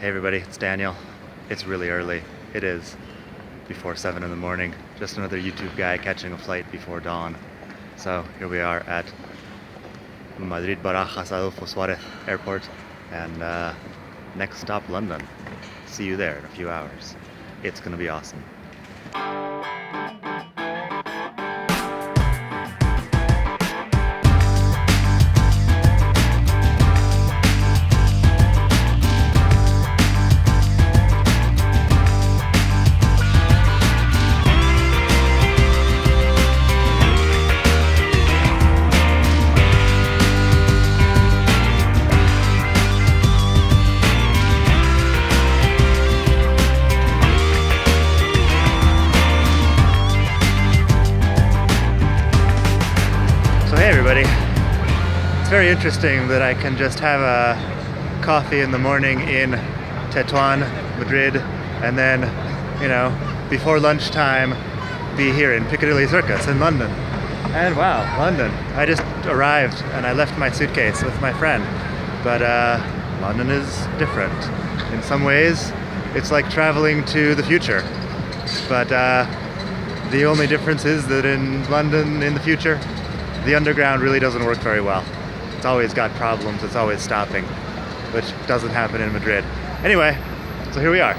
Hey everybody, it's Daniel. It's really early. It is before 7 in the morning. Just another YouTube guy catching a flight before dawn. So here we are at Madrid Barajas Adolfo Suarez Airport, and next stop London. See you there in a few hours. It's gonna be awesome. Hey everybody, it's very interesting that I can just have a coffee in the morning in Tetuan, Madrid, and then, before lunchtime be here in Piccadilly Circus in London. And wow, London. I just arrived and I left my suitcase with my friend, but London is different. In some ways, it's like traveling to the future, but the only difference is that in London in the future, the underground really doesn't work very well. It's always got problems, it's always stopping, which doesn't happen in Madrid. Anyway, so here we are,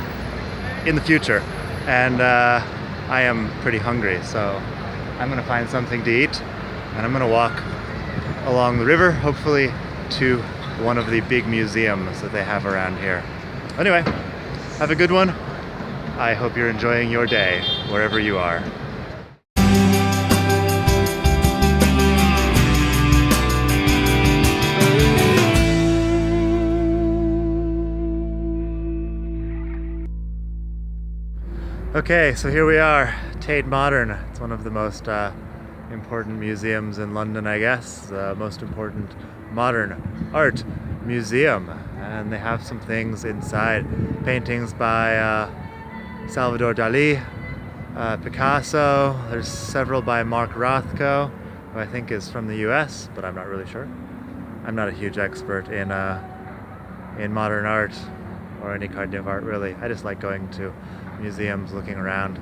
in the future, and I am pretty hungry, so I'm gonna find something to eat, and I'm gonna walk along the river, hopefully to one of the big museums that they have around here. Anyway, have a good one. I hope you're enjoying your day, wherever you are. Okay, so here we are, Tate Modern. It's one of the most important museums in London, I guess. The most important modern art museum. And they have some things inside. Paintings by Salvador Dali, Picasso. There's several by Mark Rothko, who I think is from the US, but I'm not really sure. I'm not a huge expert in modern art or any kind of art, really. I just like going to museums, looking around,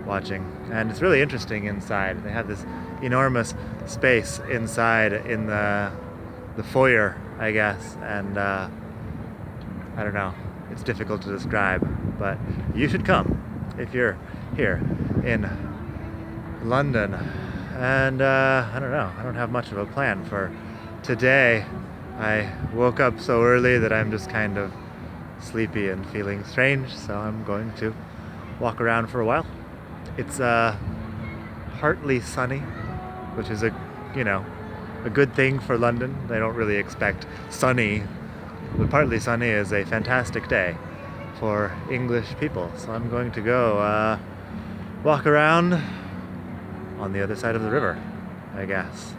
watching, and it's really interesting inside. They have this enormous space inside in the foyer, I guess, and I don't know, it's difficult to describe, but you should come if you're here in London. And I don't know, I don't have much of a plan for today. I woke up so early that I'm just kind of sleepy and feeling strange, so I'm going to walk around for a while. It's partly sunny, which is a good thing for London. They don't really expect sunny, but partly sunny is a fantastic day for English people. So I'm going to go walk around on the other side of the river, I guess.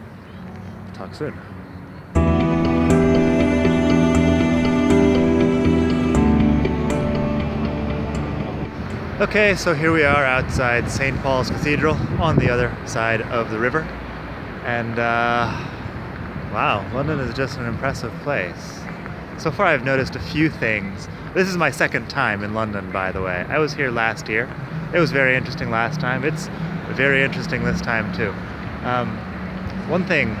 Talk soon. Okay, so here we are outside St. Paul's Cathedral on the other side of the river. And wow, London is just an impressive place. So far I've noticed a few things. This is my second time in London, by the way. I was here last year. It was very interesting last time. It's very interesting this time too. One thing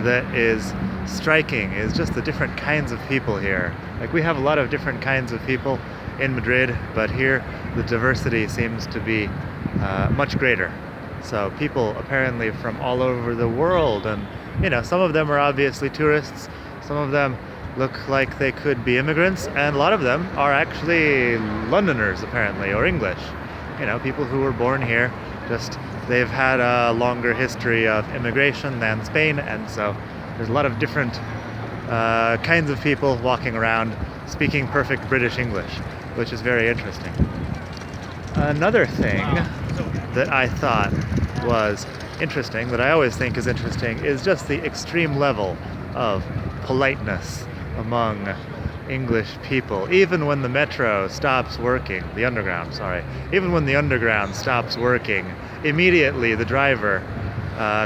that is striking is just the different kinds of people here. Like, we have a lot of different kinds of people in Madrid, but here the diversity seems to be much greater. So people apparently from all over the world, and some of them are obviously tourists, some of them look like they could be immigrants, and a lot of them are actually Londoners apparently, or English. People who were born here, just they've had a longer history of immigration than Spain, and so there's a lot of different kinds of people walking around speaking perfect British English, which is very interesting. Another thing that I thought was interesting, that I always think is interesting, is just the extreme level of politeness among English people. Even when the metro stops working, the underground, sorry, even when the underground stops working, immediately the driver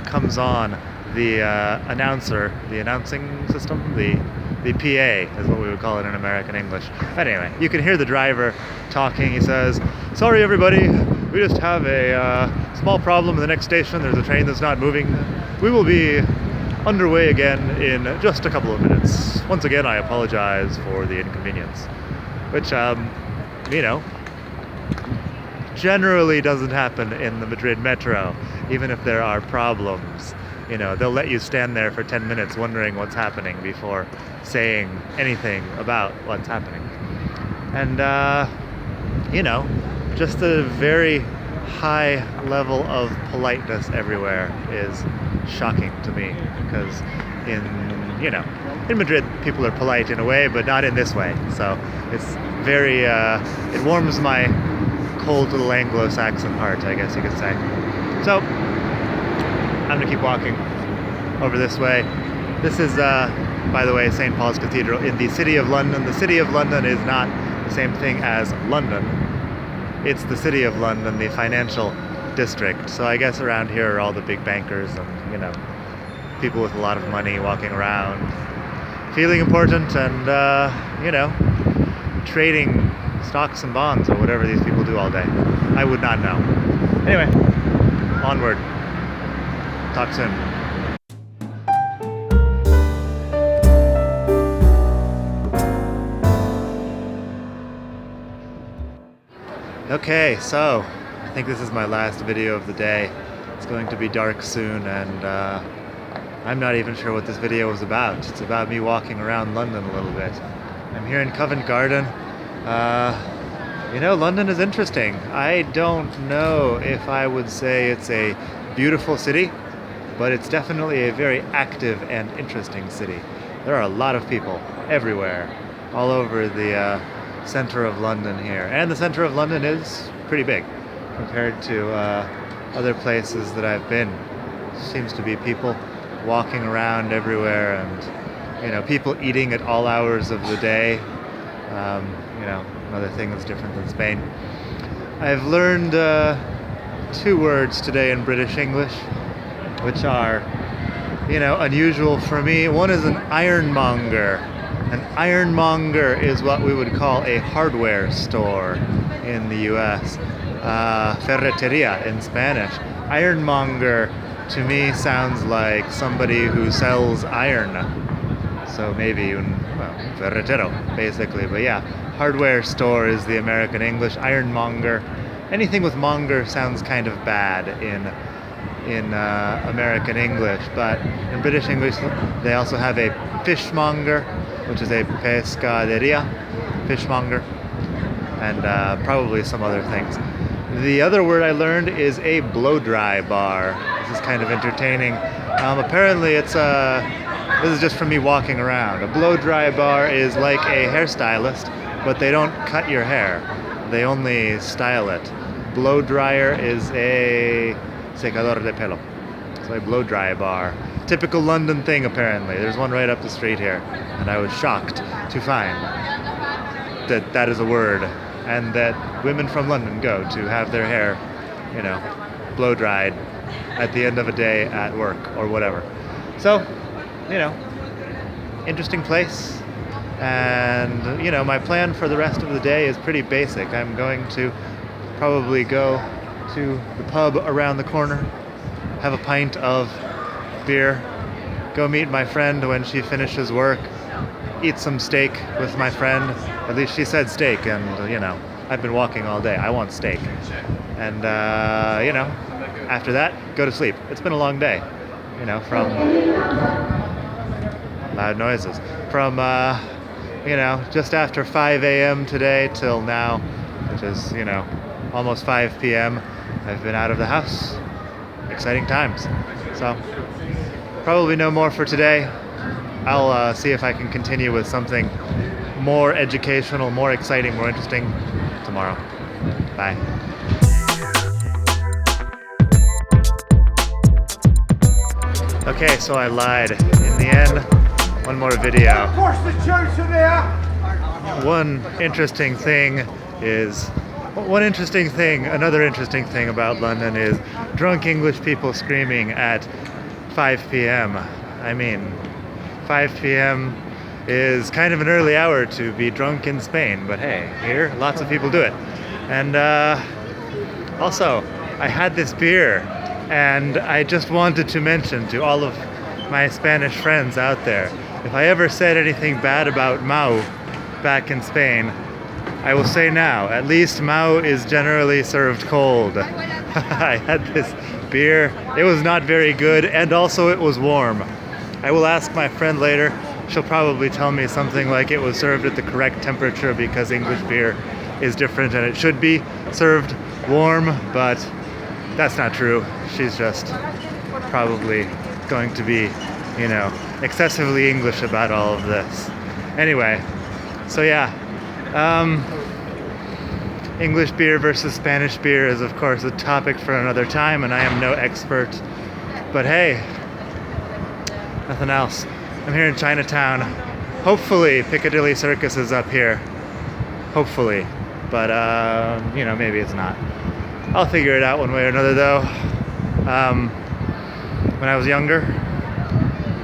comes on the announcer, the announcing system, the The PA is what we would call it in American English. But anyway, you can hear the driver talking. He says, "Sorry everybody, we just have a small problem in the next station. There's a train that's not moving. We will be underway again in just a couple of minutes. Once again, I apologize for the inconvenience." Which, you know, generally doesn't happen in the Madrid metro, even if there are problems. You know, they'll let you stand there for 10 minutes wondering what's happening before saying anything about what's happening. And, you know, just a very high level of politeness everywhere is shocking to me, because in Madrid people are polite in a way, but not in this way. So it's very, it warms my cold little Anglo-Saxon heart, I guess you could say. So I'm gonna keep walking over this way. This is, by the way, St. Paul's Cathedral in the City of London. The City of London is not the same thing as London. It's the City of London, the financial district. So I guess around here are all the big bankers and, you know, people with a lot of money walking around, feeling important and, you know, trading stocks and bonds or whatever these people do all day. I would not know. Anyway, onward. Talk soon. Okay, so I think this is my last video of the day. It's going to be dark soon, and I'm not even sure what this video was about. It's about me walking around London a little bit. I'm here in Covent Garden. You know, London is interesting. I don't know if I would say it's a beautiful city, but it's definitely a very active and interesting city. There are a lot of people everywhere, all over the center of London here. And the center of London is pretty big compared to other places that I've been. Seems to be people walking around everywhere, and, you know, people eating at all hours of the day. You know, another thing that's different than Spain. I've learned 2 words today in British English, which are, you know, unusual for me. One is an ironmonger. An ironmonger is what we would call a hardware store in the US. Ferreteria in Spanish. Ironmonger to me sounds like somebody who sells iron. So maybe well, ferretero, basically. But yeah, hardware store is the American English. Ironmonger. Anything with monger sounds kind of bad in American English, but in British English they also have a fishmonger, which is a pescaderia, fishmonger, and probably some other things. The other word I learned is a blow-dry bar. This is kind of entertaining. Apparently it's this is just from me walking around. A blow-dry bar is like a hairstylist, but they don't cut your hair. They only style it. Blow dryer is a secador de pelo. So a blow dry bar. Typical London thing, apparently. There's one right up the street here, and I was shocked to find that that is a word, and that women from London go to have their hair, you know, blow dried at the end of a day at work or whatever. So, you know, interesting place. And, you know, my plan for the rest of the day is pretty basic. I'm going to probably go to the pub around the corner, have a pint of beer, go meet my friend when she finishes work, eat some steak with my friend. At least she said steak, and, you know, I've been walking all day. I want steak. And, you know, after that, go to sleep. It's been a long day, you know, from loud noises. From, you know, just after 5 a.m. today till now, which is, you know, almost 5 p.m., I've been out of the house. Exciting times. So, probably no more for today. I'll see if I can continue with something more educational, more exciting, more interesting tomorrow. Bye. Okay, so I lied. In the end, one more video. Of course the church are there. Another interesting thing about London is drunk English people screaming at 5 p.m. I mean, 5 p.m., is kind of an early hour to be drunk in Spain, but hey, here lots of people do it. And also, I had this beer, and I just wanted to mention to all of my Spanish friends out there, if I ever said anything bad about Mau back in Spain, I will say now, at least Mau is generally served cold. I had this beer, it was not very good, and also it was warm. I will ask my friend later, she'll probably tell me something like it was served at the correct temperature because English beer is different and it should be served warm, but that's not true. She's just probably going to be, you know, excessively English about all of this. Anyway, so yeah, English beer versus Spanish beer is of course a topic for another time, and I am no expert, but hey, nothing else. I'm here in Chinatown. Hopefully Piccadilly Circus is up here. Hopefully, but you know, maybe it's not. I'll figure it out one way or another though. When I was younger,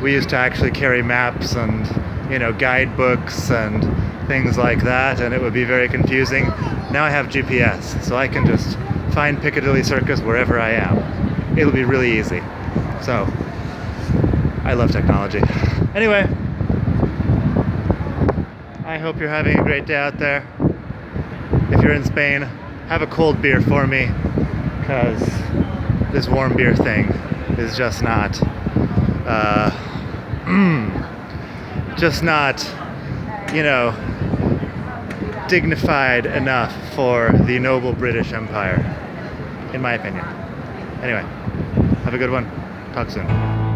we used to actually carry maps and, you know, guidebooks and things like that, and it would be very confusing. Now I have GPS, so I can just find Piccadilly Circus wherever I am. It'll be really easy. So, I love technology. Anyway, I hope you're having a great day out there. If you're in Spain, have a cold beer for me, because this warm beer thing is just not you know, dignified enough for the noble British Empire, in my opinion. Anyway, have a good one. Talk soon.